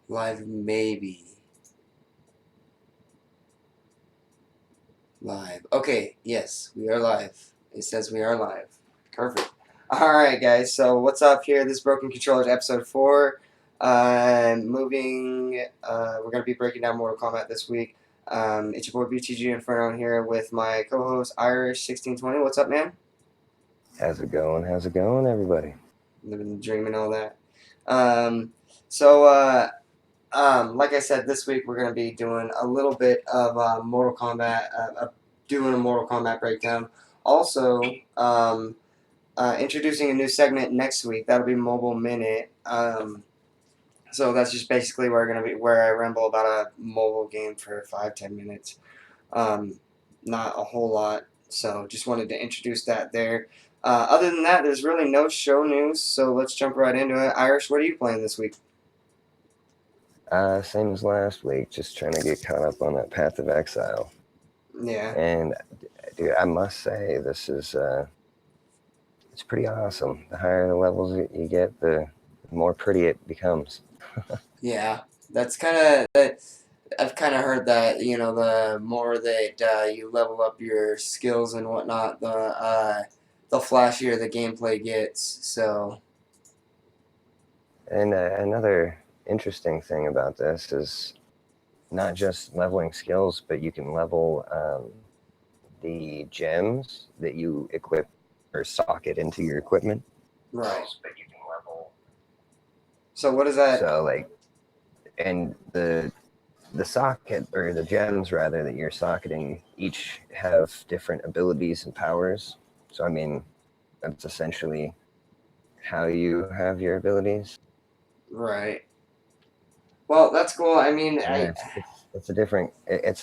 Live maybe. Live. Okay, yes, we are live. It says we are live. Perfect. Alright, guys, so what's up here? This is Broken Controllers episode 4. We're going to be breaking down Mortal Kombat this week. It's your boy BTG Inferno here with my co host Irish1620. What's up, man? How's it going? How's it going, everybody? Living the dream and all that. Um, so, uh, like I said, this week we're going to be doing a little bit of Mortal Kombat, doing a Mortal Kombat breakdown. Also, introducing a new segment next week. That'll be Mobile Minute. So that's just basically where I ramble about a mobile game for 5-10 minutes. Not a whole lot. So just wanted to introduce that there. Other than that, there's really no show news. So let's jump right into it. Irish, what are you playing this week? Same as last week, just trying to get caught up on that Path of Exile. Yeah. And, dude, I must say, this is, it's pretty awesome. The higher the levels you get, the more pretty it becomes. Yeah. That's kind of. I've kind of heard that the more that you level up your skills and whatnot, the flashier the gameplay gets. So And another interesting thing about this is not just leveling skills, but you can level the gems that you equip or socket into your equipment. right. So what is that? So, like, and the socket, or the gems rather, that you're socketing each have different abilities and powers. So I mean, that's essentially how you have your abilities. Right. Well, that's cool. I mean, Yeah, it's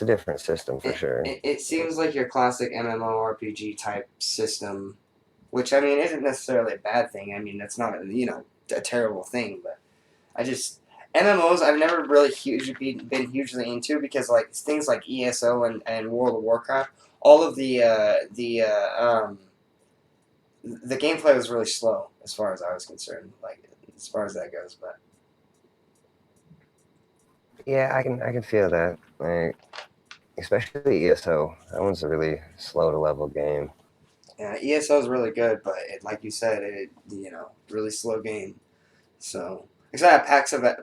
a different system for sure. it seems like your classic MMORPG type system, which I mean isn't necessarily a bad thing. I mean, that's not a terrible thing, but I just MMOs I've never really been hugely into because like things like ESO and World of Warcraft, all of the gameplay was really slow as far as I was concerned, like as far as that goes. But Yeah, I can feel that. Like, especially ESO. That one's a really slow to level game. yeah, ESO is really good, but like you said, really slow game. So. Because I have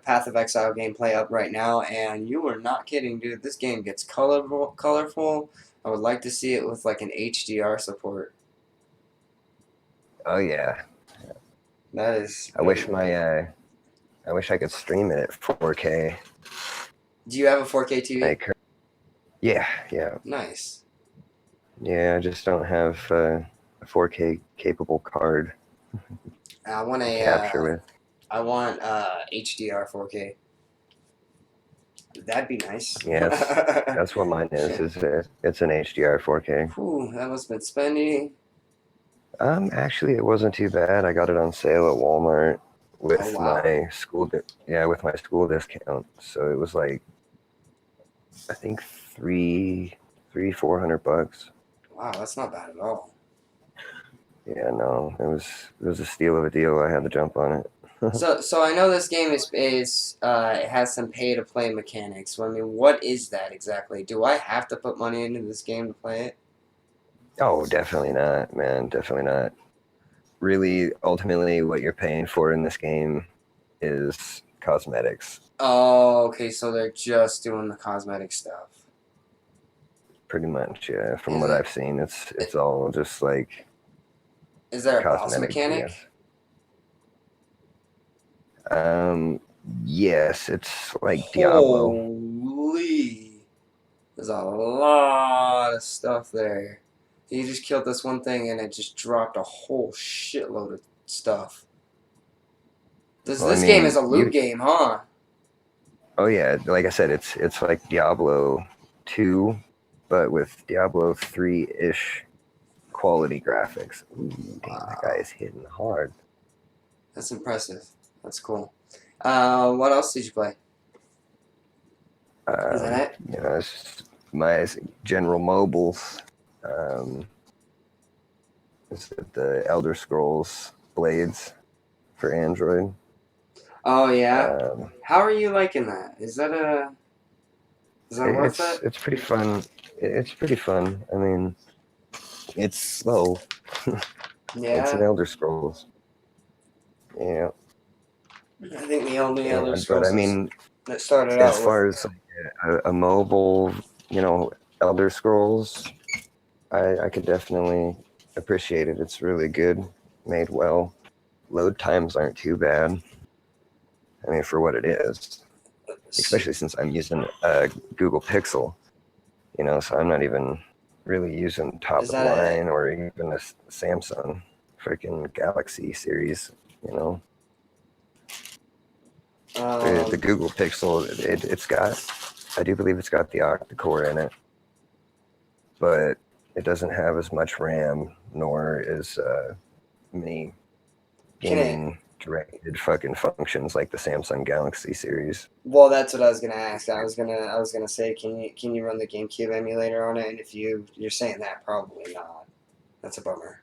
Path of Exile gameplay up right now, and you are not kidding, dude. This game gets colorful. I would like to see it with like an HDR support. Oh yeah. That is. I wish I wish I could stream it at 4K. Do you have a 4K TV? Like, yeah. Nice. Yeah, I just don't have a 4K capable card I want to a. capture with. I want HDR 4K. That'd be nice. Yes, that's what mine is. It's an HDR 4K. Whew, that must have been spendy. Actually, it wasn't too bad. I got it on sale at Walmart Oh with wow. with my school discount. So it was like, I think 400 bucks. Wow, that's not bad at all. Yeah, no, it was a steal of a deal. I had to jump on it. So I know this game is it has some pay to play mechanics. Well, I mean, what is that exactly? Do I have to put money into this game to play it? Oh, definitely not, man. Definitely not. Really, ultimately, what you're paying for in this game is cosmetics. Oh, okay. So they're just doing the cosmetic stuff. Pretty much, yeah. From Is what it? I've seen, it's all just like Is there a boss cosmetic mechanic? BS. Um, yes, it's like Diablo. Holy! There's a lot of stuff there. You just killed this one thing and it just dropped a whole shitload of stuff. This Well, I this game is mean, a loot game, huh? oh yeah, like I said, it's like Diablo 2, but with Diablo 3-ish quality graphics. Ooh, damn, that guy Wow, is hitting hard. that's impressive. That's cool. What else did you play? Is that it? It's just my general mobiles. Um, is it the Elder Scrolls Blades for Android? Oh yeah. Um, How are you liking that? Is that worth it? it's pretty fun. It's pretty fun. I mean, it's slow. It's an Yeah. Elder Scrolls. Yeah, I think the only Elder but I Scrolls mean, that started as out with. far as like a mobile, you know, Elder Scrolls, I could definitely appreciate it. It's really good, made well. Load times aren't too bad. I mean, for what it is, especially since I'm using a Google Pixel, you know, so I'm not even really using top Is of the that a? line or even a Samsung freaking Galaxy series, you know. The Um, Google Pixel, it's got, I do believe it's got the octa-core in it, but it doesn't have as much RAM nor as many can it? gaming directed fucking functions like the Samsung Galaxy series. Well, that's what I was gonna ask. I was gonna say, can you run the GameCube emulator on it? And if you're saying that, probably not. That's a bummer.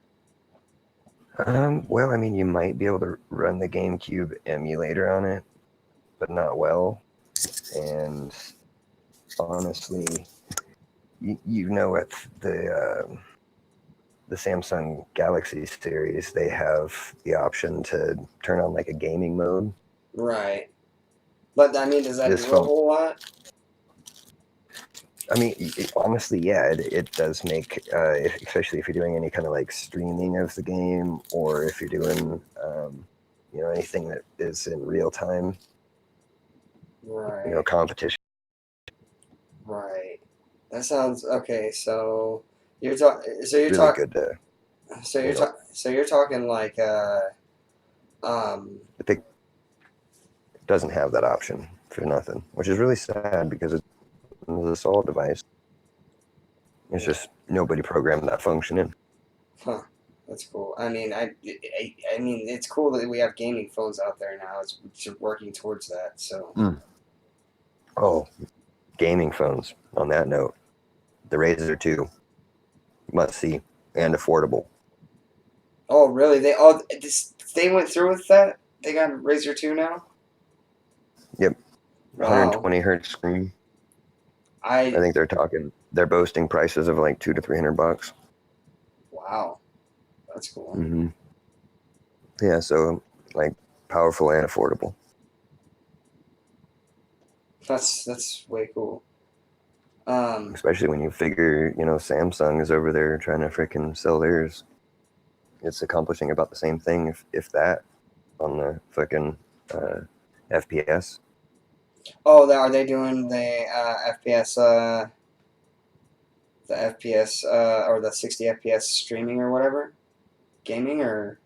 Well, I mean, you might be able to run the GameCube emulator on it, but not well. And honestly, you know, what the Samsung Galaxy series, they have the option to turn on like a gaming mode. Right. But I mean, does that This do a phone, whole lot? I mean, honestly, yeah, it does make, especially if you're doing any kind of like streaming of the game, or if you're doing, you know, anything that is in real time, you know, Right. competition. Right. That sounds okay. So you're talking. So you're Really talking. good to, So you you're know, talking. So you're talking like um. I think it doesn't have that option for nothing, which is really sad because it's a solid device. It's Yeah. just nobody programmed that function in. Huh. That's cool. I mean, I mean, it's cool that we have gaming phones out there now. It's working towards that. So. Mm. Oh, gaming phones. On that note, the Razer 2, must see and affordable. Oh, really? They went through with that. They got Razer 2 now. Yep, Wow. 120 hertz screen. I I think they're boasting prices of like 200 to 300 bucks. wow. That's cool. Hmm. Yeah, so like powerful and affordable, That's way cool. Um. especially when you figure, you know, Samsung is over there trying to freaking sell theirs. It's accomplishing about the same thing, if that, on the fucking uh, FPS. Oh, are they doing the FPS? The FPS or the 60 FPS streaming or whatever, gaming or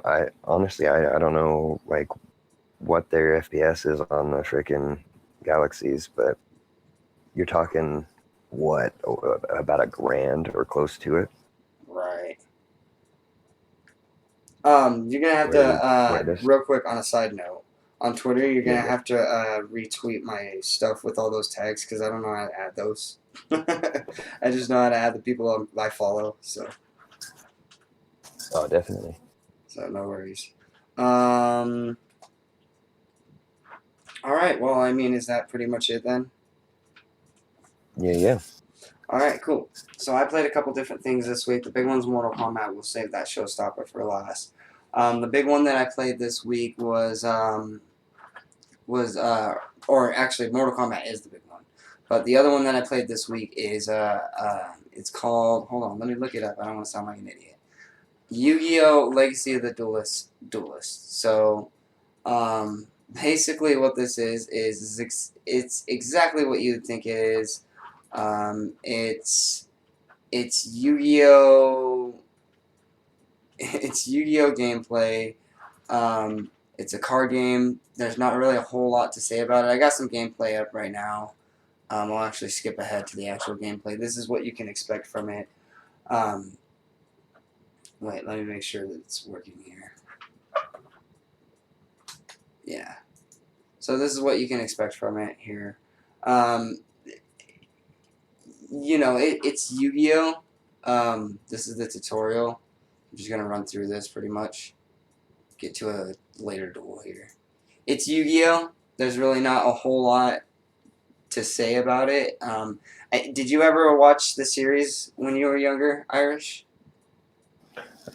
I honestly, I don't know like what their FPS is on the freaking Galaxies, but you're talking what, about a grand or close to it, right. You're gonna have to where this. real quick on a side note on Twitter. You're Yeah, gonna yeah. have to retweet my stuff with all those tags because I don't know how to add those. I just know how to add the people I follow. Oh, definitely. So no worries. Um. All right. Well, I mean, is that pretty much it then? Yeah, yeah. All right, cool. So I played a couple different things this week. The big one's Mortal Kombat. We'll save that showstopper for last. The big one that I played this week was or actually Mortal Kombat is the big one, but the other one that I played this week is it's called. Hold on, let me look it up. I don't want to sound like an idiot. Yu-Gi-Oh! Legacy of the Duelist. So basically, what this is it's exactly what you'd think it is. It's Yu-Gi-Oh! It's Yu-Gi-Oh! Gameplay. It's a card game. There's not really a whole lot to say about it. I got some gameplay up right now. I'll actually skip ahead to the actual gameplay. This is what you can expect from it. Um, wait, let me make sure that it's working here. Yeah. So this is what you can expect from it here. Um, it's Yu-Gi-Oh! This is the tutorial. I'm just gonna run through this pretty much. get to a later duel here. It's Yu-Gi-Oh! There's really not a whole lot to say about it. Did you ever watch the series when you were younger, Irish?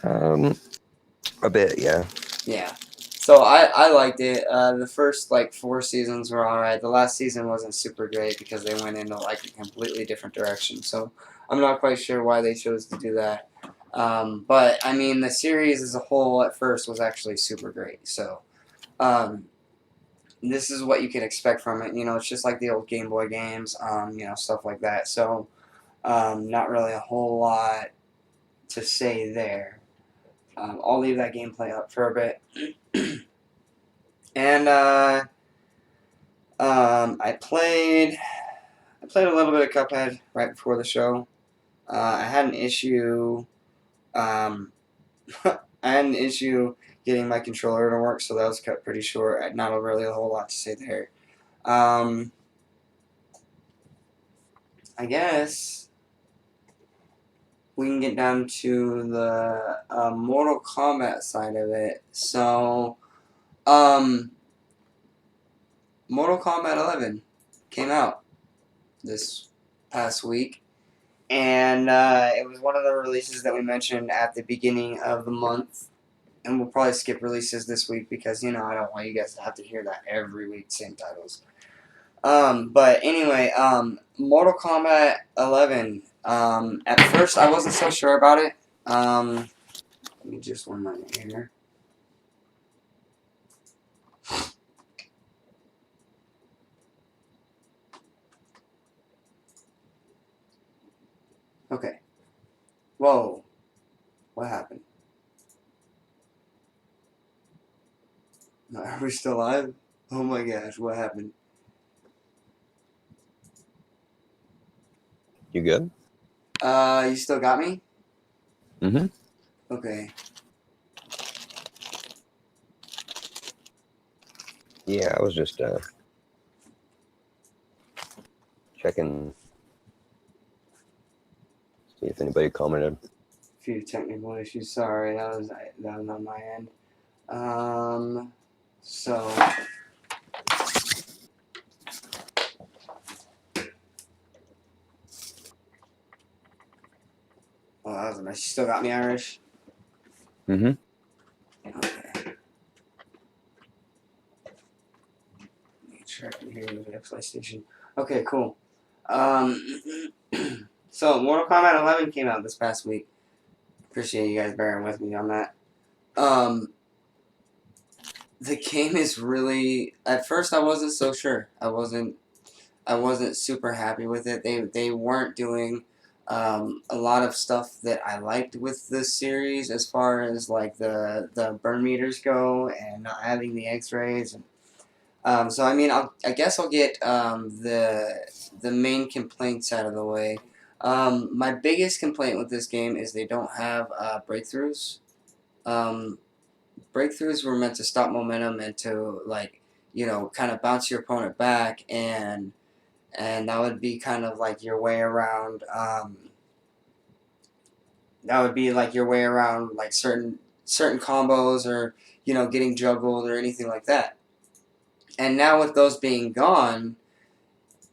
A bit, yeah. Yeah. So I liked it. The first like 4 seasons were alright. The last season wasn't super great because they went into like a completely different direction. So I'm not quite sure why they chose to do that. But I mean, the series as a whole at first was actually super great. So um, this is what you can expect from it. You know, it's just like the old Game Boy games. You know, stuff like that. So not really a whole lot to say there. I'll leave that gameplay up for a bit. And I played a little bit of Cuphead right before the show. I had an issue. Um, I had an issue getting my controller to work, so that was cut pretty short. Not really a whole lot to say there. Um, I guess we can get down to the Mortal Kombat side of it. So, um, Mortal Kombat 11 came out this past week. And it was one of the releases that we mentioned at the beginning of the month. And we'll probably skip releases this week because, you know, I don't want you guys to have to hear that every week, same titles. But anyway, Mortal Kombat 11. At first, I wasn't so sure about it. Let me just 1 minute here. Okay. Whoa. What happened? Are we still live? Oh my gosh, what happened? You good? You still got me? Mm-hmm. Okay. Yeah, I was just checking, see if anybody commented. Few technical issues. Sorry, that was on my end. So oh, that was a mess. You still got me, Irish. Mm-hmm. Okay. Let me check here with the PlayStation. Okay, cool. Um, so Mortal Kombat 11 came out this past week. Appreciate you guys bearing with me on that. Um, the game is really. At first, I wasn't so sure. I wasn't super happy with it. They weren't doing a lot of stuff that I liked with this series as far as like the burn meters go and not having the X-rays. And, so I mean, I guess I'll get the main complaints out of the way. My biggest complaint with this game is they don't have breakthroughs. Um, Breakthroughs were meant to stop momentum and to like kind of bounce your opponent back and that would be kind of like your way around. That would be like your way around like certain combos or getting juggled or anything like that. And now with those being gone,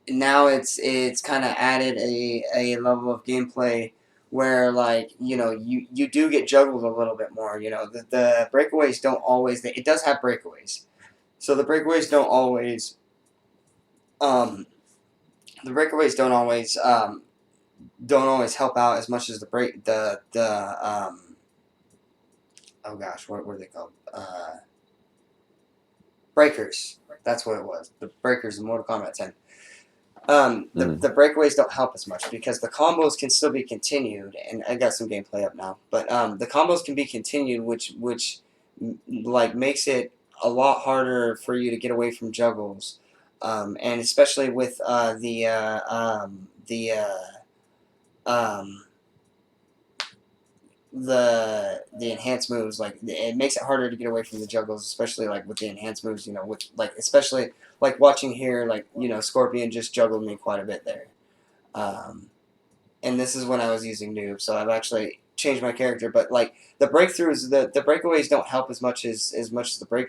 now it's kind of added a level of gameplay where like you do get juggled a little bit more. The breakaways don't always. It does have breakaways, so the breakaways don't always. Um, the breakaways don't always help out as much as the oh gosh, what were they called? Breakers. That's what it was. The breakers in Mortal Kombat 10. The breakaways don't help as much because the combos can still be continued, and I got some gameplay up now. But the combos can be continued, which like makes it a lot harder for you to get away from juggles, and especially with um, the enhanced moves, like it makes it harder to get away from the juggles, especially like with the enhanced moves. With like especially like watching here, like Scorpion just juggled me quite a bit there, and this is when I was using noob. So I've actually change my character. But like the breakthroughs, the breakaways don't help as much as the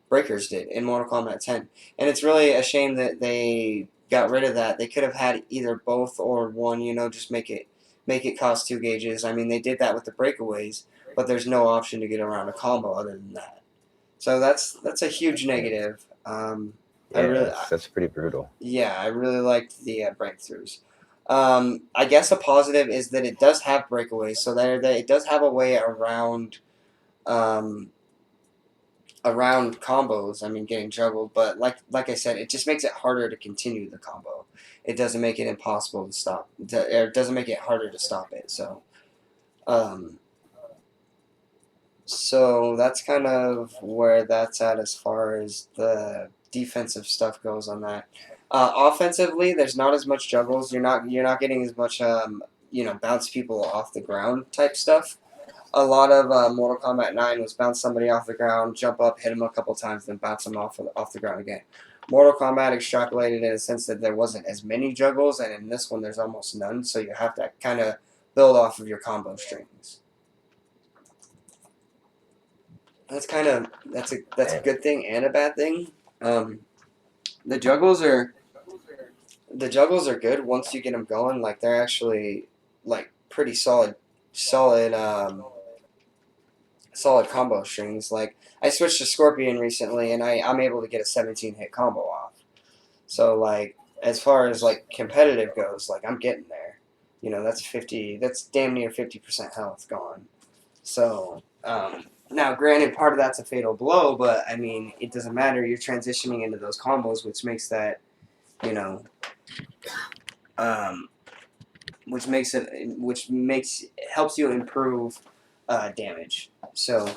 breakers did in Mortal Kombat 10, and it's really a shame that they got rid of that. They could have had either both or one. Just make it cost 2 gauges. I mean, they did that with the breakaways, but there's no option to get around a combo other than that. So that's a huge negative. I Yeah, really, that's pretty brutal. yeah, I really liked the breakthroughs. I guess a positive is that it does have breakaways, so that it does have a way um, around combos. I mean, getting juggled, but like I said, it just makes it harder to continue the combo. It doesn't make it impossible to stop. It doesn't make it harder to stop it. Um, so that's kind of where that's at as far as the defensive stuff goes on that. Offensively, there's not as much juggles. You're not getting as much bounce people off the ground type stuff. A lot of Mortal Kombat 9 was bounce somebody off the ground, jump up, hit them a couple times, then bounce them off the ground again. Mortal Kombat extrapolated in a sense that there wasn't as many juggles, and in this one there's almost none. So you have to kind of build off of your combo strings. That's a good thing and a bad thing. Um, the juggles are the juggles are good once you get them going. Like they're actually like pretty solid combo strings. Like I switched to Scorpion recently, and I'm able to get a 17 hit combo off. So like as far as like competitive goes, like I'm getting there. That's 50. That's damn near 50% health gone. So now, granted, part of that's a fatal blow, but I mean, it doesn't matter. You're transitioning into those combos, which makes that, you know, um, which helps you improve damage. So,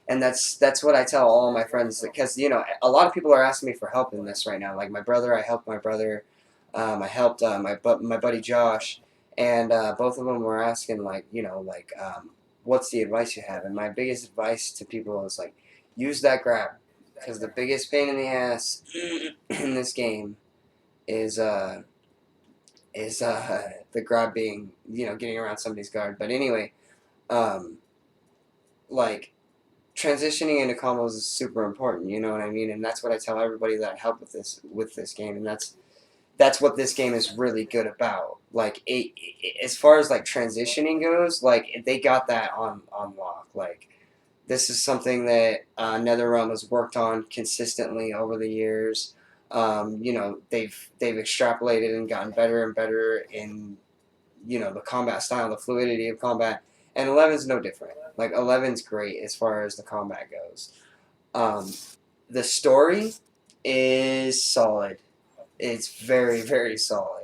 and that's what I tell all my friends because a lot of people are asking me for help in this right now. Like my brother, I helped my brother. I helped my buddy Josh, and both of them were asking what's the advice you have? And my biggest advice to people is like, use that grab, because the biggest pain in the ass in this game is the grab being getting around somebody's guard. But anyway, um, like transitioning into combos is super important. You know what I mean? And that's what I tell everybody that I help with this game, and that's what this game is really good about. Like as far as like transitioning goes, like they got that on lock. Like this is something that NetherRealm has worked on consistently over the years. They've extrapolated and gotten better and better in the combat style, the fluidity of combat, and 11's no different. Like 11's great as far as the combat goes. Um, the story is solid. It's very, very solid.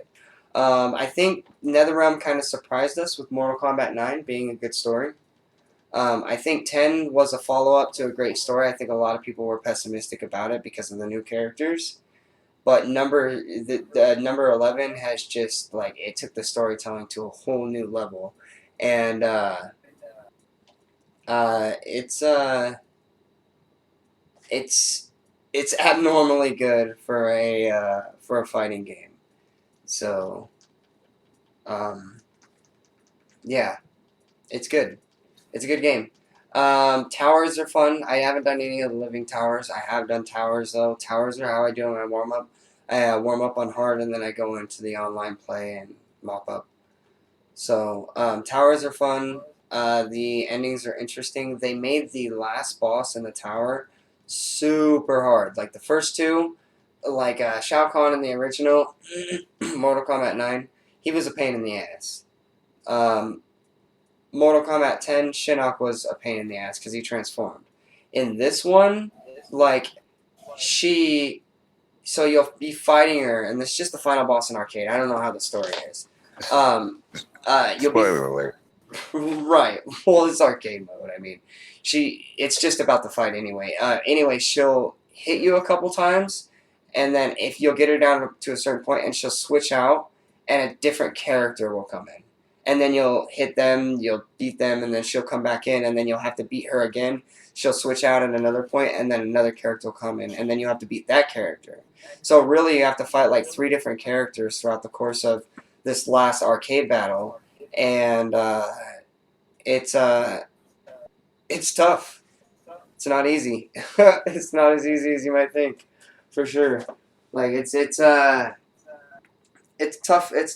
I think NetherRealm kind of surprised us with Mortal Kombat 9 being a good story. I think 10 was a follow up to a great story. I think a lot of people were pessimistic about it because of the new characters. But the number 11 has just like it took the storytelling to a whole new level, and uh, it's uh, it's it's abnormally good for a fighting game. So um, yeah, it's good. It's a good game. Towers are fun. I haven't done any of the living towers. I have done towers though. Towers are how I do my warm up. I warm up on hard and then I go into the online play and mop up. So towers are fun. The endings are interesting. They made the last boss in the tower super hard. Like the first two, like Shao Kahn in the original Mortal Kombat 9, he was a pain in the ass. Um, Mortal Kombat 10, Shinnok was a pain in the ass because he transformed. In this one, like, she. So you'll be fighting her, and this is just the final boss in Arcade. I don't know how the story is. You'll be. Spoiler alert. Right. Well, it's Arcade mode. I mean, it's just about the fight anyway. Anyway, she'll hit you a couple times, and then if you'll get her down to a certain point, and she'll switch out, and a different character will come in. And then you'll hit them, you'll beat them, and then she'll come back in, and then you'll have to beat her again. She'll switch out at another point, and then another character will come in, and then you have to beat that character. So really, you have to fight like 3 different characters throughout the course of this last arcade battle, and it's it's tough. It's not easy. It's not as easy as you might think, for sure. Like it's tough. It's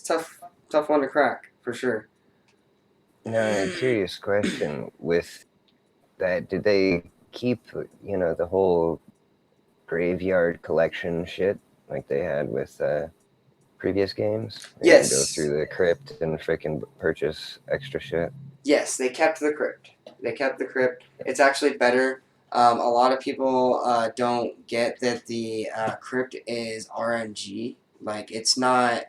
tough one to crack for sure. Now, a curious question with that: did they keep, the whole graveyard collection shit like they had with previous games? Where you can go Yes, through the crypt and freaking purchase extra shit. yes, they kept the crypt. They kept the crypt. It's actually better. A lot of people don't get that the crypt is RNG. Like it's not.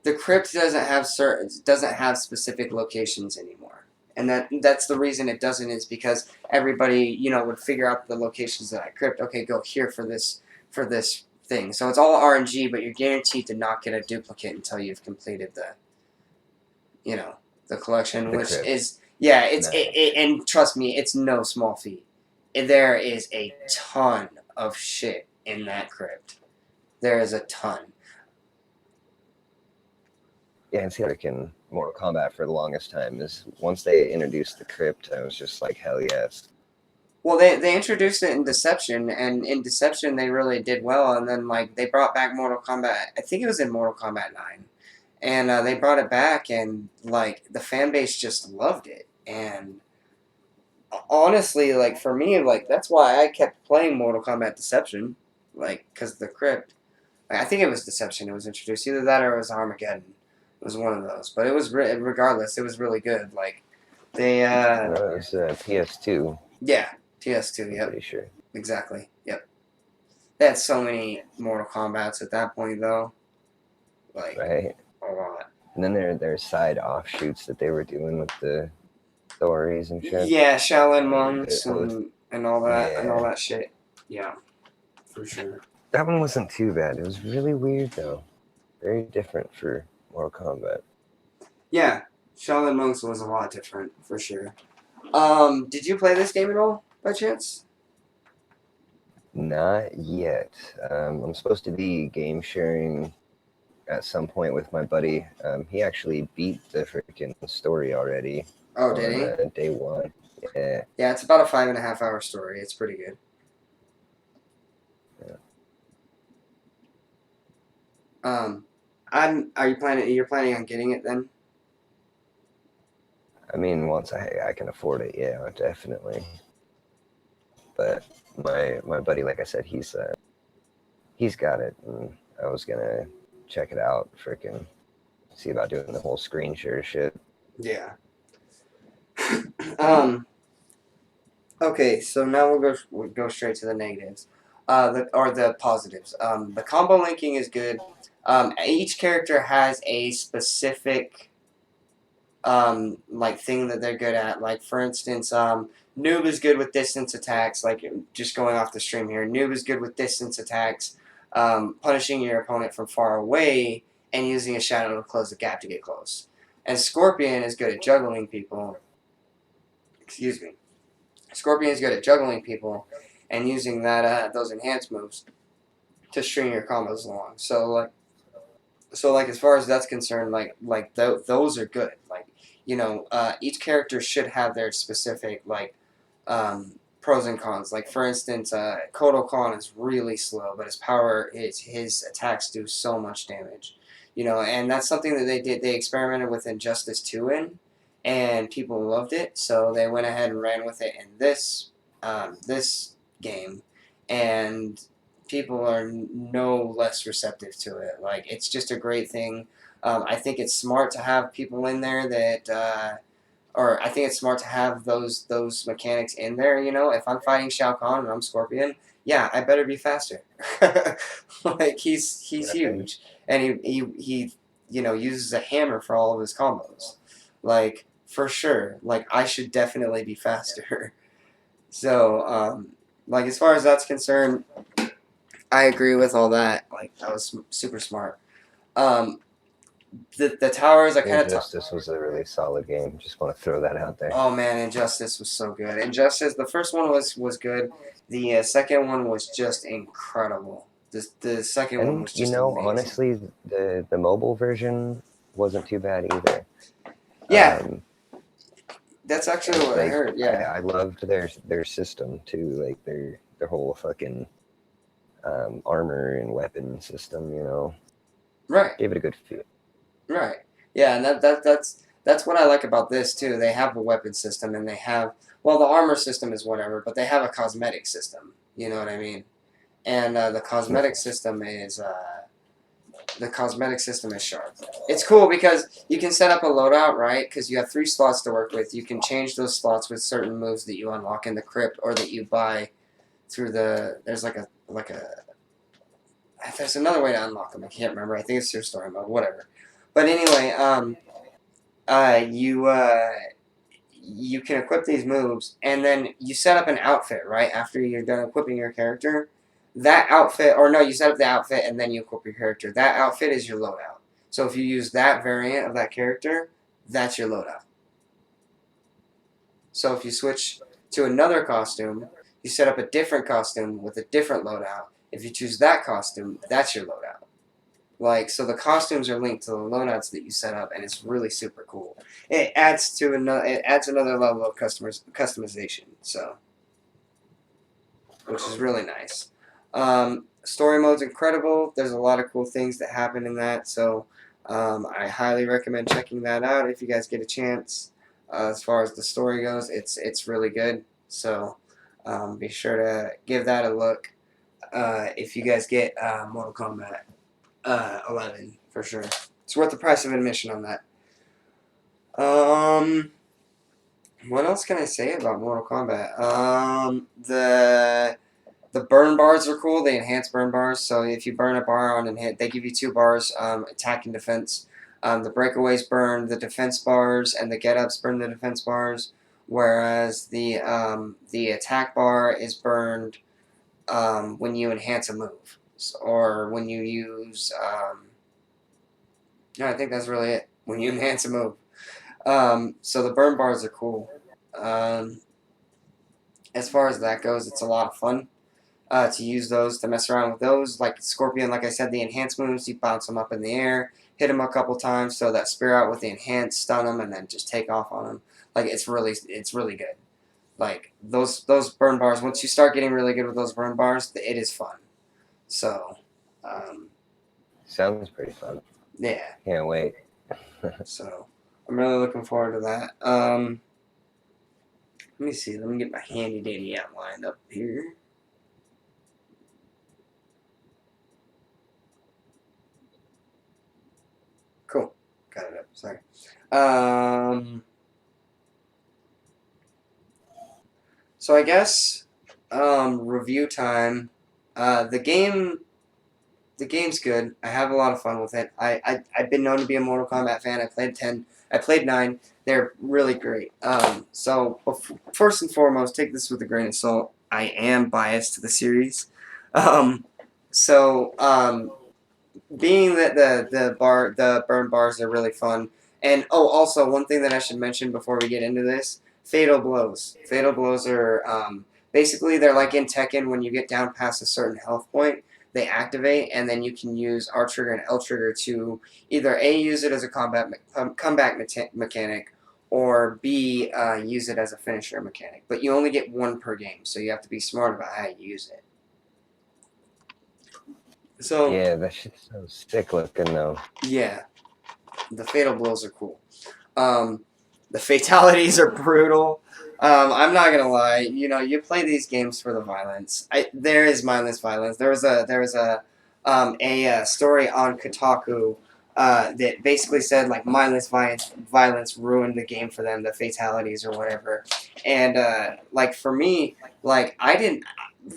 The crypt doesn't have specific locations anymore, and that's the reason it doesn't is because everybody would figure out the locations of that crypt. Okay, go here for this thing. So it's all RNG, but you're guaranteed to not get a duplicate until you've completed you know the collection, The which crypt. is yeah, Nice. and trust me, it's no small feat. There is a ton of shit in that crypt. There is a ton. Yeah, and see, freaking Mortal Kombat for the longest time is once they introduced the crypt, I was just like, hell yes. Well, they introduced it in Deception, and in Deception they really did well. And then like they brought back Mortal Kombat. I think it was in Mortal Kombat 9, and they brought it back, and like the fan base just loved it. And honestly, like for me, like that's why I kept playing Mortal Kombat Deception, like because the crypt. Like, I think it was Deception. It was introduced either that or it was Armageddon. It was one of those, but it was regardless. It was really good. Like they, No, it was PS2, yeah, PS2. I'm Yep, pretty sure. exactly. Yep. They had so many Mortal Kombats at that point, though. Like, Right? a lot. And then there's side offshoots that they were doing with the stories and shit. Yeah, Shaolin The monks oath. and all Yeah. that shit. Yeah, for sure. That one wasn't too bad. It was really weird though. Very different for Mortal Kombat. Yeah, Shaolin monks was a lot different for sure. Did you play this game at all by chance? Not yet. I'm supposed to be game sharing at some point with my buddy. He actually beat the freaking story already Oh, did on he? day one. Yeah. Yeah, it's about a 5.5 hour story. It's pretty good. Yeah. Um, I'm. Are you planning? You're planning on getting it then? I mean, once I can afford it, yeah, definitely. But my buddy, like I said, he's got it, and I was gonna check it out, freaking see about doing the whole screen share shit. Yeah. um. Okay, so now we'll go straight to the negatives, the positives. The combo linking is good. Each character has a specific like thing that they're good at. Like for instance, Noob is good with distance attacks. Like just going off the stream here, Noob is good with distance attacks, punishing your opponent from far away and using a shadow to close the gap to get close. And Scorpion is good at juggling people. Excuse me. Scorpion is good at juggling people and using those enhanced moves to string your combos along. So as far as that's concerned, those are good. Like each character should have their specific pros and cons. Like for instance, Kodo Khan is really slow, but his attacks do so much damage. And that's something that they did. They experimented with Injustice 2 and people loved it, so they went ahead and ran with it in this game, and people are no less receptive to it. Like it's just a great thing. I think it's smart to have people in there or I think it's smart to have those mechanics in there. If I'm fighting Shao Kahn and I'm Scorpion, yeah, I better be faster. Like he's Right. huge, and he uses a hammer for all of his combos. Like for sure, like I should definitely be faster. So like as far as that's concerned, I agree with all that. Like that was super smart. Um, the towers I kind of Injustice was a really solid game. Just want to throw that out there. Oh man, Injustice was so good. Injustice, the first one was good. The second one was just incredible. The second one And was just amazing. honestly, the mobile version wasn't too bad either. Yeah, that's actually And what I like heard. Yeah. I loved their system too, like their whole fucking armor and weapon system. You know, Right. gave it a good feel. Right. Yeah, and that's what I like about this too. They have a weapon system, and they have, well, the armor system is whatever, but they have a cosmetic system. You know what I mean? And the cosmetic system is sharp. It's cool because you can set up a loadout, right? Because you have 3 slots to work with. You can change those slots with certain moves that you unlock in the crypt or that you buy through the. There's another way to unlock them. I can't remember. I think it's through story mode. Whatever. But anyway, uh, you uh, you can equip these moves, and then you set up an outfit right after you're done equipping your character. That outfit, or no, you set up the outfit and then you equip your character. That outfit is your loadout. So if you use that variant of that character, that's your loadout. So if you switch to another costume, you set up a different costume with a different loadout. If you choose that costume, that's your loadout. Like, so the costumes are linked to the loadouts that you set up, and it's really super cool. It adds another level of customization. So, which is really nice. Story mode's incredible. There's a lot of cool things that happen in that. So, I highly recommend checking that out if you guys get a chance. As far as the story goes, it's really good. So, be sure to give that a look if you guys get Mortal Kombat 11 for sure. It's worth the price of admission on that. What else can I say about Mortal Kombat? The burn bars are cool. They enhance burn bars. So if you burn a bar on and hit, they give you 2 bars, attack and defense. The breakaways burn the defense bars, and the get ups burn the defense bars. Whereas the attack bar is burned when you enhance a move, or when you use. No, I think that's really it. When you enhance a move. So the burn bars are cool. Um, as far as that goes, it's a lot of fun to use those, to mess around with those. Like Scorpion, like I said, the enhanced moves, you bounce them up in the air, hit them a couple times, so that spear out with the enhanced, stun them, and then just take off on them. Like it's really good. Like those burn bars. Once you start getting really good with those burn bars, it is fun. So, um, Sounds pretty fun. yeah. Can't wait. So I'm really looking forward to that. Let me see. Let me get my handy dandy app lined up here. Cool. Got it up. Sorry. So I guess review time. The game's good. I have a lot of fun with it. I've been known to be a Mortal Kombat fan. I played 10. I played 9. They're really great. First and foremost, take this with a grain of salt. I am biased to the series. Um, so being that the burn bars are really fun, and also one thing that I should mention before we get into this: fatal blows. Fatal blows are basically, they're like in Tekken. When you get down past a certain health point, they activate, and then you can use R trigger and L trigger to either A, use it as a comeback mechanic, or B, use it as a finisher mechanic. But you only get one per game, so you have to be smart about how you use it. So Yeah, that shit's so sick looking though. yeah, the fatal blows are cool. The fatalities are brutal. I'm not gonna lie. You know, you play these games for the violence. There is mindless violence. There was a story on Kotaku that basically said like mindless violence ruined the game for them, the fatalities or whatever. And like for me, like I didn't.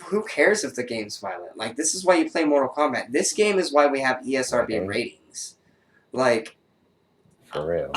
Who cares if the game's violent? Like this is why you play Mortal Kombat. This game is why we have ESRB Right. ratings. Like For real.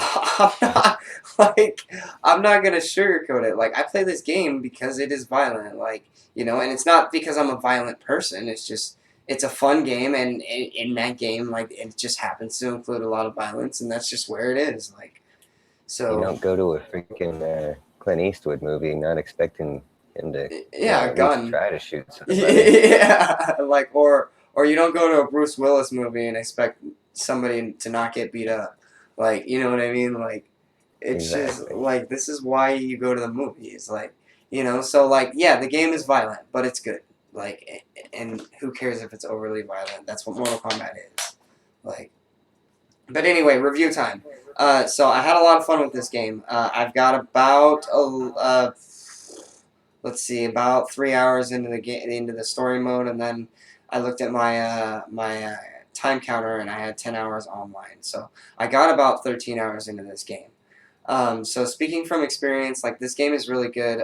like I'm not gonna sugarcoat it. Like I play this game because it is violent. Like and it's not because I'm a violent person. It's just it's a fun game, and in that game, like it just happens to include a lot of violence, and that's just where it is. Like You so, don't go to a freaking Clint Eastwood movie not expecting him to, yeah, a at least gun. try to shoot somebody. Yeah, like or you don't go to a Bruce Willis movie and expect somebody to not get beat up. Like you know what I mean? Like It's just Exactly. like this is why you go to the movies, like So like, yeah, the game is violent, but it's good. Like, and who cares if it's overly violent? That's what Mortal Kombat is. Like, but anyway, review time. So I had a lot of fun with this game. I've got about let's see, about 3 hours into the game, into the story mode, and then I looked at my time counter, and I had 10 hours online. So I got about 13 hours into this game. So speaking from experience, like this game is really good.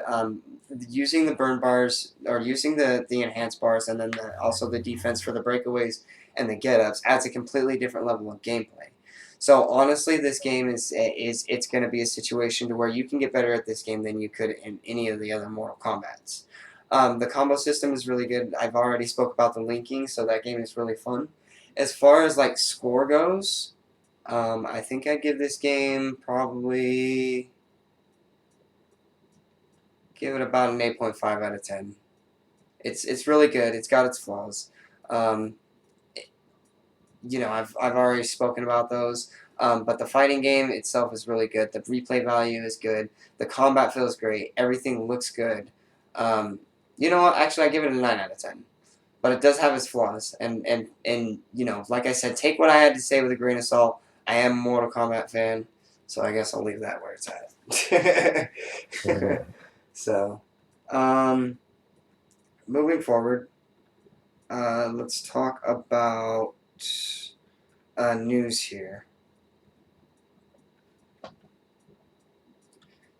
Using the burn bars or using the enhanced bars, and then also the defense for the breakaways and the get ups adds a completely different level of gameplay. So honestly, this game is it's going to be a situation to where you can get better at this game than you could in any of the other Mortal Kombats. The combo system is really good. I've already spoke about the linking, so that game is really fun. As far as like score goes, I think I'd give this game probably give it about an 8.5 out of 10. It's really good. It's got its flaws. Um, I've already spoken about those. But the fighting game itself is really good. The replay value is good. The combat feels great. Everything looks good. You know what? Actually, I give it a 9 out of 10. But it does have its flaws. And like I said, take what I had to say with a grain of salt. I am a Mortal Kombat fan, so I guess I'll leave that where it's at. So, um, moving forward, let's talk about news here.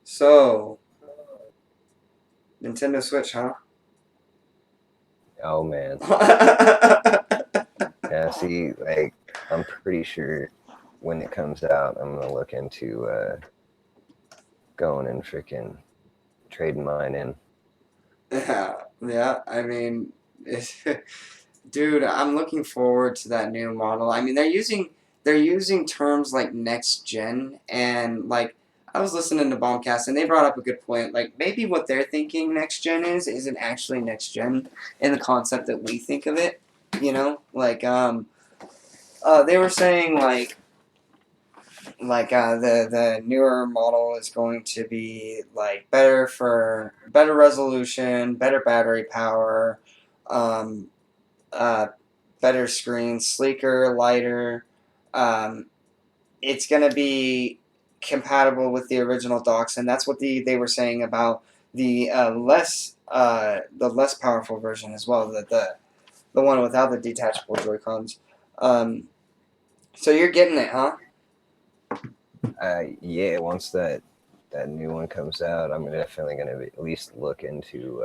So, Nintendo Switch, huh? Oh man. Yeah, see, like I'm pretty sure when it comes out, I'm gonna look into going and freaking trading mine in. Yeah, yeah. I mean, dude, I'm looking forward to that new model. I mean, they're using terms like next gen, and like I was listening to Bombcast and they brought up a good point. Like maybe what they're thinking next gen is isn't actually next gen in the concept that we think of it. Like they were saying the newer model is going to be like better for better resolution, better battery power, um, uh, better screen, sleeker, lighter. Um, it's going to be compatible with the original docks, and that's what they were saying about the less powerful version as well. The one without the detachable Joy Cons. So you're getting it, huh? Yeah, once that new one comes out, I'm definitely gonna at least look into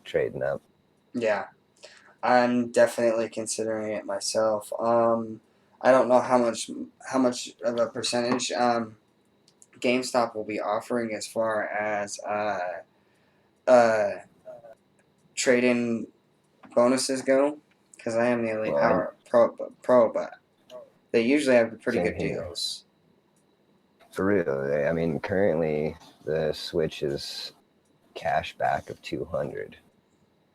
trading up. Yeah. I'm definitely considering it myself. I don't know how much of a percentage GameStop will be offering as far as uh, trade-in bonuses go, because I am the Elite Well, I Power Pro, but they usually have pretty same good here. deals. For real, I mean, currently the Switch is cash back of 200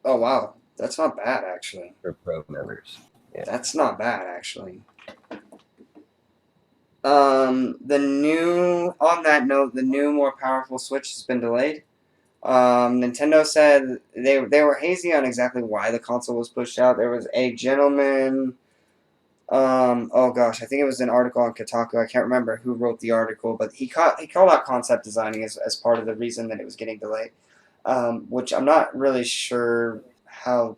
Oh wow, that's not bad actually. for pro members. Yeah, That's not bad actually. The new on that note, the new more powerful Switch has been delayed. Nintendo said they were hazy on exactly why the console was pushed out. There was a gentleman. Oh gosh, I think it was an article on Kotaku. I can't remember who wrote the article, but he called out concept designing as part of the reason that it was getting delayed. Which I'm not really sure how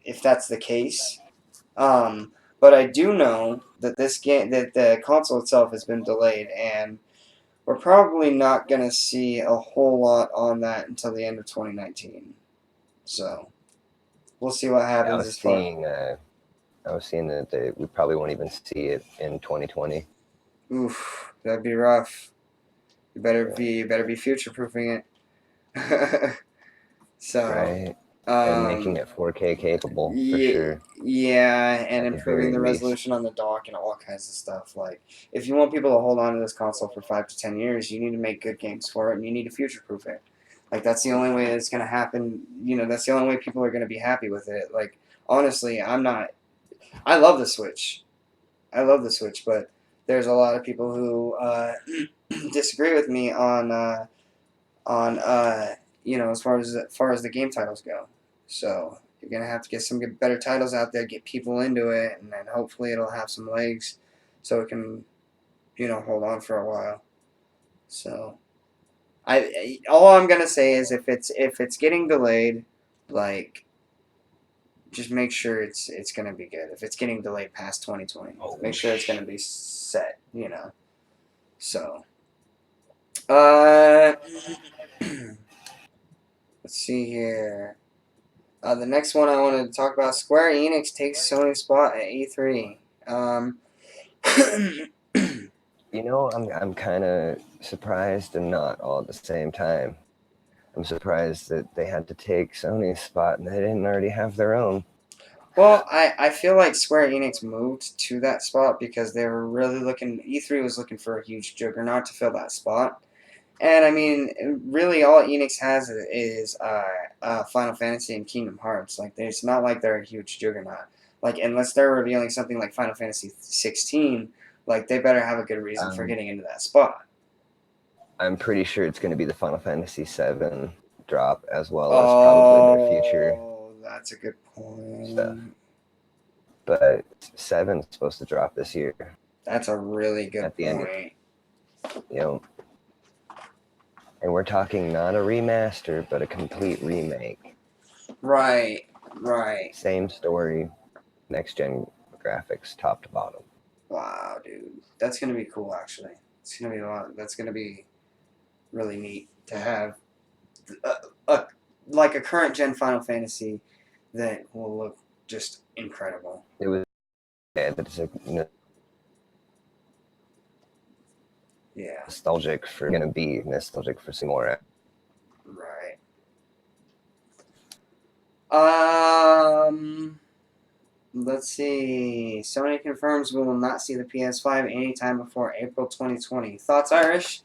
if that's the case. But I do know that that the console itself has been delayed, and we're probably not going to see a whole lot on that until the end of 2019. So we'll see what I happens was as far. seeing that we probably won't even see it in 2020. Oof, that'd be rough. Yeah, You better be future proofing it. So, right, and making um, it 4K capable for yeah, sure yeah, and at the improving very the least. resolution on the dock and all kinds of stuff. Like, if you want people to hold on to this console for 5 to 10 years, you need to make good games for it, and you need to future proof it. Like, that's the only way it's gonna happen. That's the only way people are gonna be happy with it. Like, honestly, I'm not. I love the Switch. I love the Switch, but there's a lot of people who disagree with me on as far as the game titles go. So you're gonna have to get some good, better titles out there, get people into it, and then hopefully it'll have some legs, so it can hold on for a while. So all I'm gonna say is if it's getting delayed, like just make sure it's gonna be good. If it's getting delayed past 2020, Oh, make sure it's gonna be set. So uh, let's see here. The next one I wanted to talk about: Square Enix takes Sony's spot at E3. I'm kind of surprised and not all at the same time. I'm surprised that they had to take Sony's spot and they didn't already have their own. Well, I feel like Square Enix moved to that spot because they were really looking. E3 was looking for a huge juggernaut to fill that spot. And I mean, really, all Enix has is Final Fantasy and Kingdom Hearts. Like, it's not like they're a huge juggernaut. Like, unless they're revealing something like Final Fantasy 16, like they better have a good reason for getting into that spot. I'm pretty sure it's going to be the Final Fantasy VII drop as well as probably their future Oh, that's a good stuff. point. But 7's supposed to drop this year That's a really good at the end. point. You know, and we're talking not a remaster, but a complete remake. Right. Same story, next gen graphics, top to bottom. Wow, dude, that's gonna be cool. Actually, it's gonna be a lot. That's gonna be really neat to have a, a like a current gen Final Fantasy that will look just incredible. It was it's Yeah. nostalgic for going to be nostalgic for some more. Right. Let's see. Sony confirms we will not see the PS5 anytime before April 2020. Thoughts, Irish?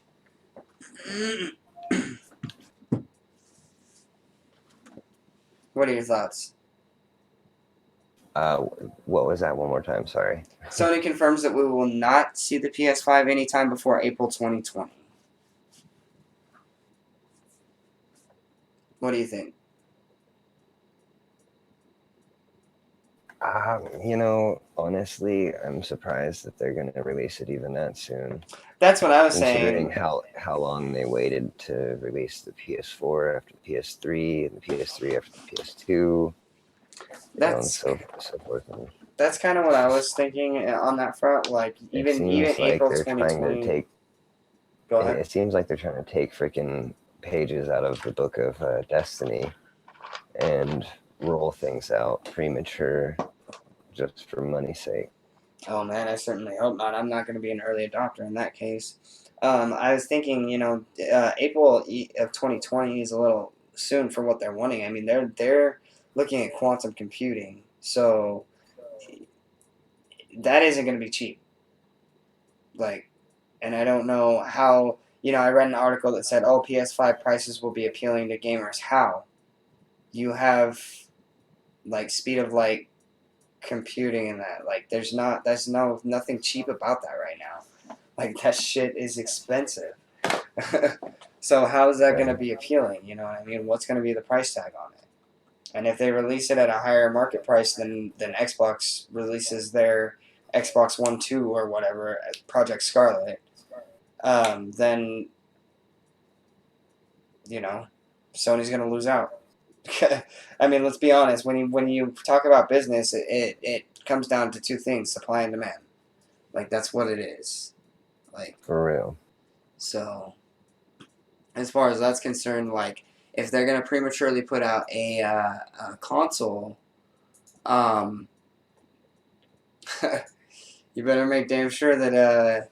What are your thoughts? What was that? One more time. Sorry. Sony confirms that we will not see the PS5 anytime before April 2020. What do you think? Honestly, I'm surprised that they're going to release it even that soon. That's what I was considering saying. how long they waited to release the PS4 after the PS3 and the PS3 after the PS2, and That's so forth. And that's kind of what I was thinking on that front. Like it even seems like April they're trying to 2020. take. Go ahead. It seems like they're trying to take freaking pages out of the book of Destiny and roll things out premature just for money's sake. Oh man, I certainly hope not. I'm not going to be an early adopter in that case. I was thinking, April of 2020 is a little soon for what they're wanting. I mean, they're looking at quantum computing, so that isn't going to be cheap. Like, and I don't know how. I read an article that said, "Oh, PS5 prices will be appealing to gamers." How? You have like speed of light computing and that. Like, there's nothing cheap about that right now. Like, that shit is expensive. So how is that going to be appealing? You know what I mean? What's going to be the price tag on it? And if they release it at a higher market price than Xbox releases their Xbox One 2 or whatever, Project Scarlet, then Sony's going to lose out. I mean, let's be honest. When you talk about business, it comes down to two things: supply and demand. Like, that's what it is. Like, For real. so as far as that's concerned, like if they're gonna prematurely put out a console, um, you better make damn sure that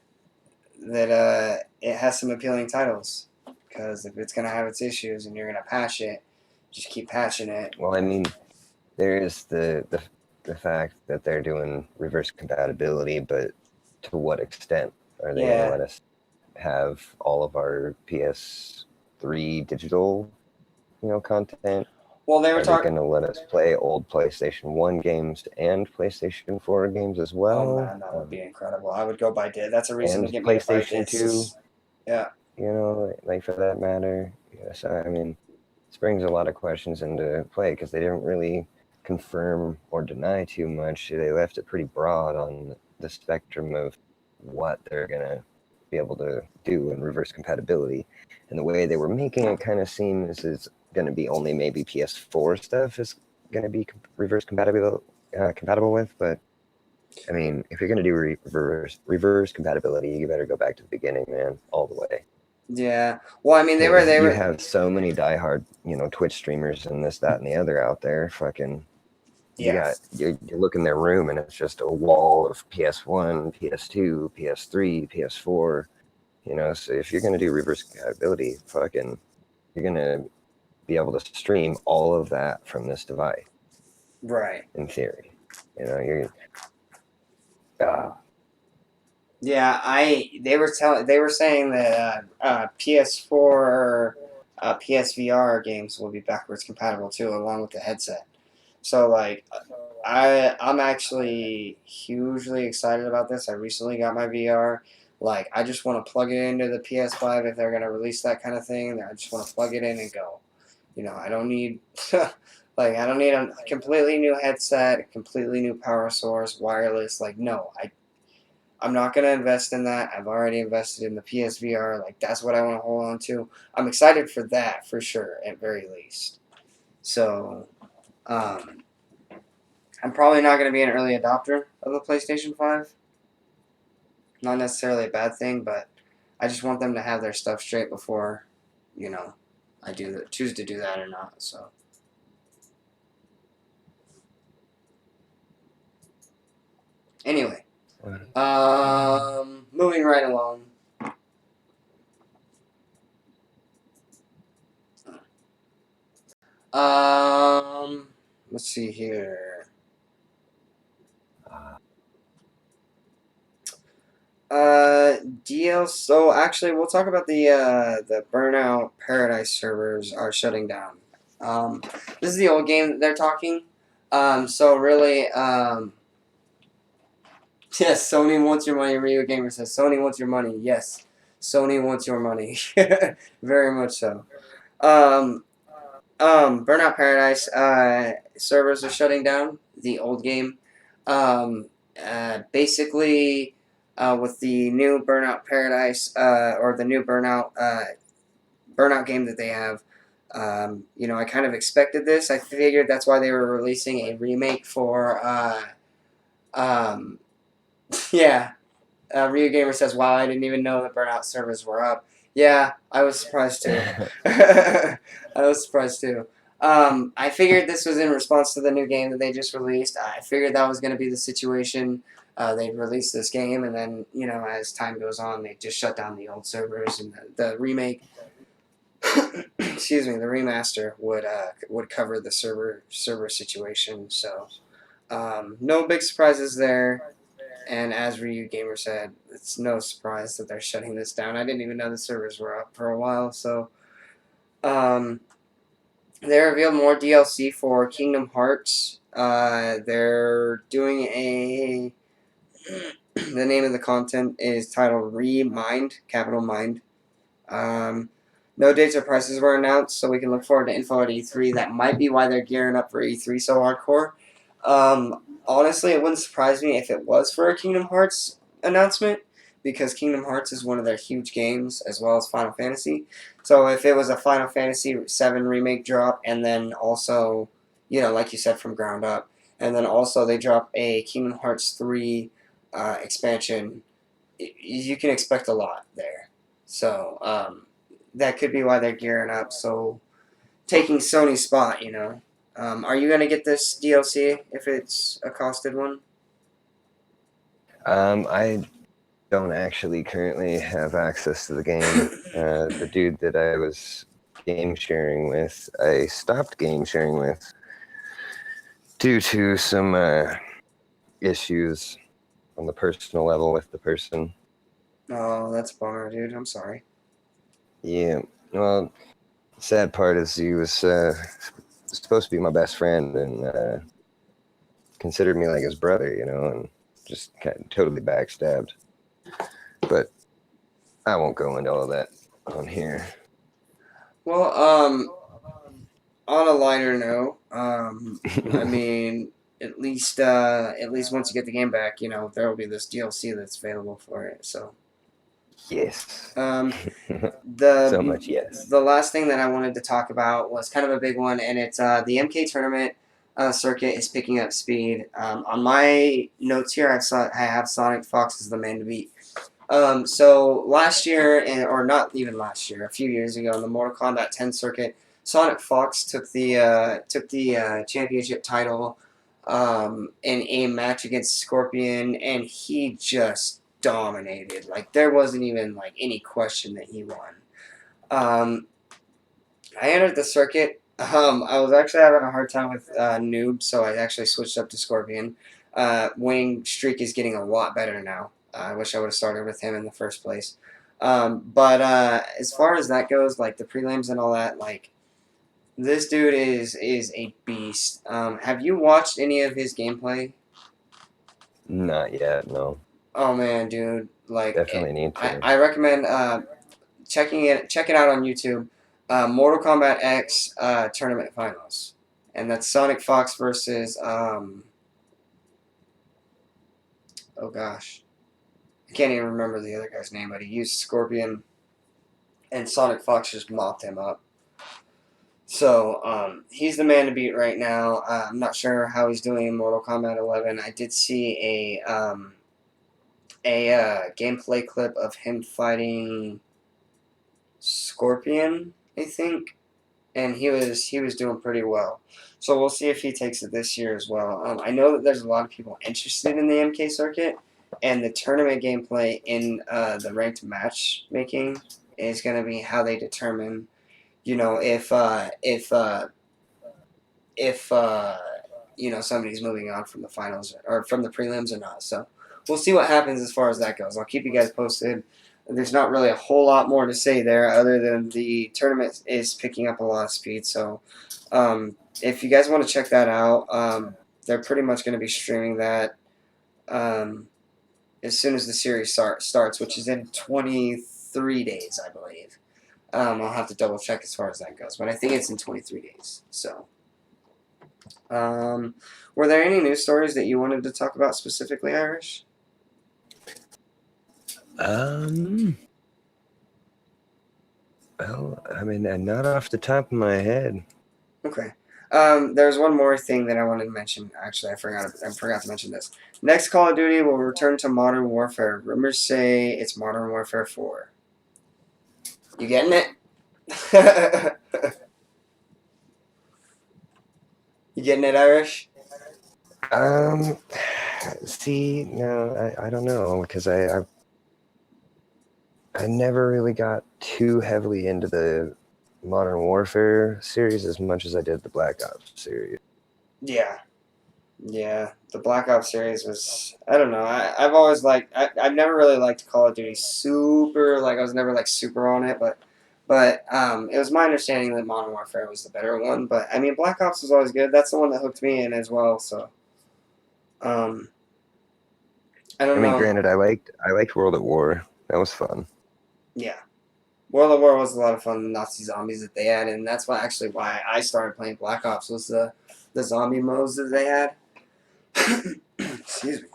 it has some appealing titles. Because if it's gonna have its issues and you're gonna patch it, just keep patching it. Well, I mean, there is the fact that they're doing reverse compatibility, but to what extent are they going to Yeah. let us have all of our PS3 digital, content? Well, they were Are they talking. going to let us play old PlayStation 1 games and PlayStation 4 games as Oh well? man, that would be incredible. I would go buy discs. That's a reason to And get me to buy PlayStation 2? discs. Yeah. You know, like for that matter. Yeah, so I mean, this brings a lot of questions into play because they didn't really confirm or deny too much. They left it pretty broad on the spectrum of what they're gonna be able to do in reverse compatibility, and the way they were making it kind of seems is going to be only maybe PS4 stuff is going to be reverse compatible with. But I mean, if you're going to do reverse compatibility, you better go back to the beginning, man, all the way. Yeah. Well, I mean, Because they you were. have so many diehard, Twitch streamers and this, that, and the other out there. Fucking, Yeah. you look in their room and it's just a wall of PS1, PS2, PS3, PS4. So if you're gonna do reverse compatibility, fucking, you're gonna be able to stream all of that from this device. Right. In theory, you're. Yeah, they were saying that PS4 PSVR games will be backwards compatible too, along with the headset. So like, I'm actually hugely excited about this. I recently got my VR. Like, I just want to plug it into the PS5 if they're gonna release that kind of thing. I just want to plug it in and go. I don't need like I don't need a completely new headset, a completely new power source, wireless. Like, no, I'm not going to invest in that. I've already invested in the PSVR. Like, that's what I want to hold on to. I'm excited for that, for sure, at very least. So, um, I'm probably not going to be an early adopter of the PlayStation 5. Not necessarily a bad thing, but I just want them to have their stuff straight before, you know, choose to do that or not. So, anyway, moving right along. Let's see here. DL. So actually, we'll talk about the Burnout Paradise servers are shutting down. Um, this is the old game that they're talking. So really, yes, Sony wants your money. Rio Gamer says Sony wants your money. Yes, Sony wants your money. Very much so. Um, Burnout Paradise servers are shutting down. The old game. Basically, with the new Burnout Paradise or the new Burnout game that they have. I kind of expected this. I figured that's why they were releasing a remake for. Um, yeah, Ryu Gamer says, "Wow, I didn't even know the Burnout servers were up." Yeah, I was surprised too. I was surprised too. I figured this was in response to the new game that they just released. I figured that was going to be the situation. They'd release this game, and then as time goes on, they just shut down the old servers, and the remake, excuse me, the remaster would cover the server situation. So no big surprises there. And as Ryu Gamer said, it's no surprise that they're shutting this down. I didn't even know the servers were up for a while. So, um, they revealed more DLC for Kingdom Hearts. They're doing a. The name of the content is titled Remind, capital Mind. Um, no dates or prices were announced, so we can look forward to info at E3. That might be why they're gearing up for E3 so hardcore. Honestly, it wouldn't surprise me if it was for a Kingdom Hearts announcement, because Kingdom Hearts is one of their huge games, as well as Final Fantasy. So if it was a Final Fantasy VII remake drop, and then also, like you said, from ground up, and then also they drop a Kingdom Hearts 3 expansion, you can expect a lot there. So that could be why they're gearing up. So taking Sony's spot. Are you gonna get this DLC if it's a costed one? I don't actually currently have access to the game. The dude that I was game sharing with, I stopped game sharing with due to some issues on the personal level with the person. Oh, that's a bummer, dude. I'm sorry. Yeah, well, the sad part is he was supposed to be my best friend and considered me like his brother, and just kind of totally backstabbed. But I won't go into all that on here. Well, on a lighter note, I mean, at least once you get the game back, you know there will be this DLC that's available for it. So, Yes. um, So the much yes. the last thing that I wanted to talk about was kind of a big one, and it's the MK tournament circuit is picking up speed. On my notes here, I have Sonic Fox as the man to beat. So last year, or not even last year, a few years ago, in the Mortal Kombat 10 circuit, Sonic Fox took the championship title in a match against Scorpion, and he just dominated. Like there wasn't even like any question that he won. Um, I entered the circuit. I was actually having a hard time with Noob, so I actually switched up to Scorpion. Winning streak is getting a lot better now. I wish I would have started with him in the first place. But as far as that goes, like the prelims and all that, like this dude is a beast. Have you watched any of his gameplay? Not yet. No. Oh man, dude! Definitely need to. I recommend check it out on YouTube. Mortal Kombat X tournament finals, and that's Sonic Fox versus oh gosh, I can't even remember the other guy's name, but he used Scorpion, and Sonic Fox just mopped him up. So he's the man to beat right now. I'm not sure how he's doing in Mortal Kombat 11. I did see a gameplay clip of him fighting Scorpion, I think, and he was doing pretty well. So we'll see if he takes it this year as well. I know that there's a lot of people interested in the MK circuit, and the tournament gameplay in the ranked matchmaking is going to be how they determine, you know, if you know somebody's moving on from the finals or from the prelims or not. So we'll see what happens as far as that goes. I'll keep you guys posted. There's not really a whole lot more to say there other than the tournament is picking up a lot of speed. So if you guys want to check that out, they're pretty much going to be streaming that um, as soon as the series starts, which is in 23 days, I believe. I'll have to double check as far as that goes, but I think it's in 23 days. So. Were there any news stories that you wanted to talk about specifically, Irish? Um. Well, I mean, not off the top of my head. Okay. There's one more thing that I wanted to mention. Actually, I forgot to mention this. Next Call of Duty will return to Modern Warfare. Rumors say it's Modern Warfare 4. You getting it? You getting it, Irish? Um. See, no, I don't know because I never really got too heavily into the Modern Warfare series as much as I did the Black Ops series. Yeah. Yeah, the Black Ops series was, I don't know, I've always liked, I've never really liked Call of Duty super, like I was never like super on it, but it was my understanding that Modern Warfare was the better one, but I mean Black Ops was always good, that's the one that hooked me in as well, so, um, I I don't mean, know, granted, I liked World at War. That was fun. yeah. World of War was a lot of fun, the Nazi zombies that they had, and that's why I started playing Black Ops was the zombie modes that they had. Excuse me.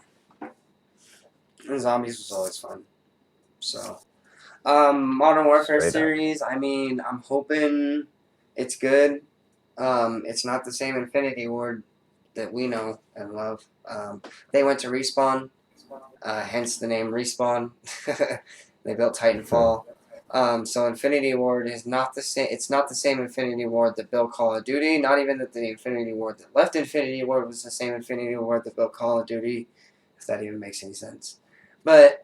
And zombies was always fun, so. Modern Warfare Straight up. series. I mean, I'm hoping it's good. It's not the same Infinity Ward that we know and love. They went to Respawn, hence the name Respawn. They built Titanfall. So Infinity Ward is not the same. It's not the same Infinity Ward that built Call of Duty. Not even that the Infinity Ward that left Infinity Ward was the same Infinity Ward that built Call of Duty. If that even makes any sense, but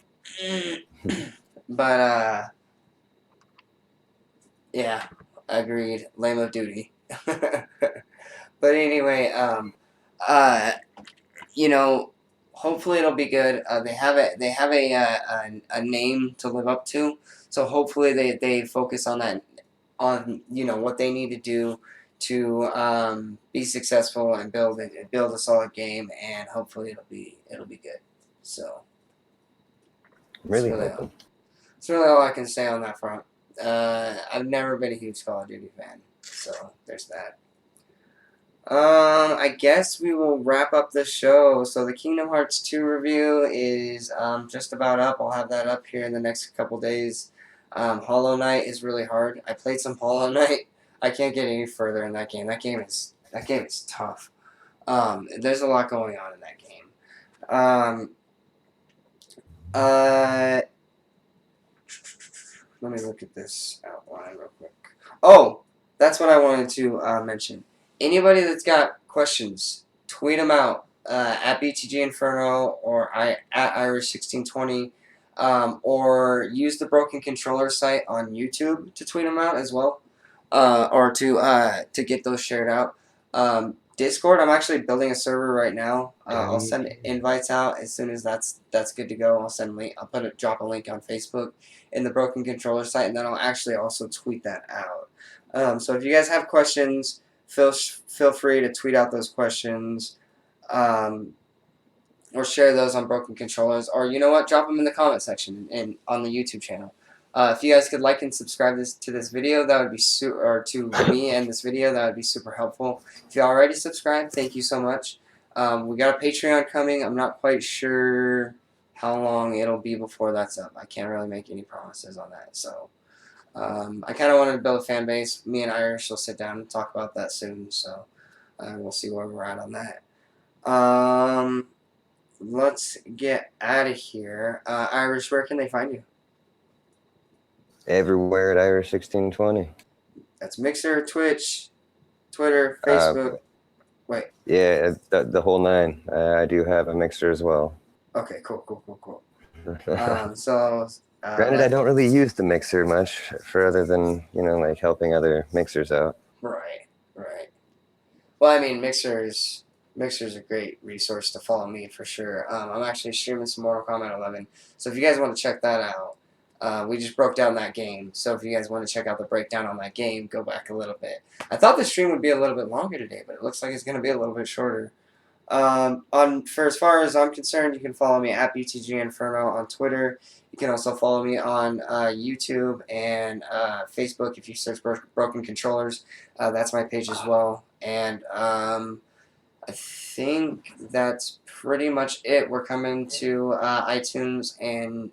but yeah, agreed. Lame of duty. But anyway, uh, you know, hopefully it'll be good. They have a name to live up to, so hopefully they focus on that, on you know what they need to do to be successful and build a solid game, and hopefully it'll be good. So I'm that's really really hoping. That's really all I can say on that front. I've never been a huge Call of Duty fan, so there's that. I guess we will wrap up the show. So the Kingdom Hearts 2 review is just about up. I'll have that up here in the next couple days. Hollow Knight is really hard. I played some Hollow Knight. I can't get any further in that game. That game is tough. There's a lot going on in that game. Um, uh, Let me look at this outline real quick. Oh, that's what I wanted to mention. Anybody that's got questions, tweet them out at BTG Inferno or at Irish1620, or use the Broken Controller site on YouTube to tweet them out as well, or to get those shared out. Discord, I'm actually building a server right now. I'll send invites out as soon as that's good to go. I'll drop a link on Facebook in the Broken Controller site, and then I'll actually also tweet that out. So if you guys have questions, feel free to tweet out those questions, or share those on Broken Controllers, or you know what, drop them in the comment section and on the YouTube channel. If you guys could like and subscribe to this video, that would be or to me and this video, that would be super helpful. If you already subscribed, thank you so much. We got a Patreon coming. I'm not quite sure how long it'll be before that's up. I can't really make any promises on that. So I kind of wanted to build a fan base. Me and Irish will sit down and talk about that soon. So we'll see where we're at on that. Let's get out of here. Irish, where can they find you? Everywhere at Irish1620. That's Mixer, Twitch, Twitter, Facebook. Wait. Yeah, the whole nine. I do have a Mixer as well. Okay, cool. Granted, I don't really use the Mixer much for other than, like helping other Mixers out. Right. Well, I mean, Mixer's a great resource to follow me for sure. I'm actually streaming some Mortal Kombat 11, so if you guys want to check that out, we just broke down that game. So if you guys want to check out the breakdown on that game, go back a little bit. I thought the stream would be a little bit longer today, but it looks like it's going to be a little bit shorter. For as far as I'm concerned, you can follow me at BTG Inferno on Twitter. You can also follow me on YouTube and Facebook if you search Broken Controllers. That's my page as well. And I think that's pretty much it. We're coming to iTunes and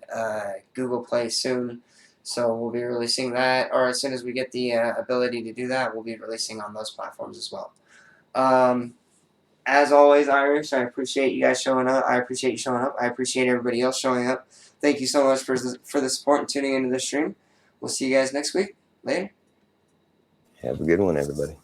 Google Play soon. So we'll be releasing that, or as soon as we get the ability to do that, we'll be releasing on those platforms as well. As always, Irish, I appreciate you guys showing up. I appreciate you showing up. I appreciate everybody else showing up. Thank you so much for the support and tuning into the stream. We'll see you guys next week. Later. Have a good one, everybody.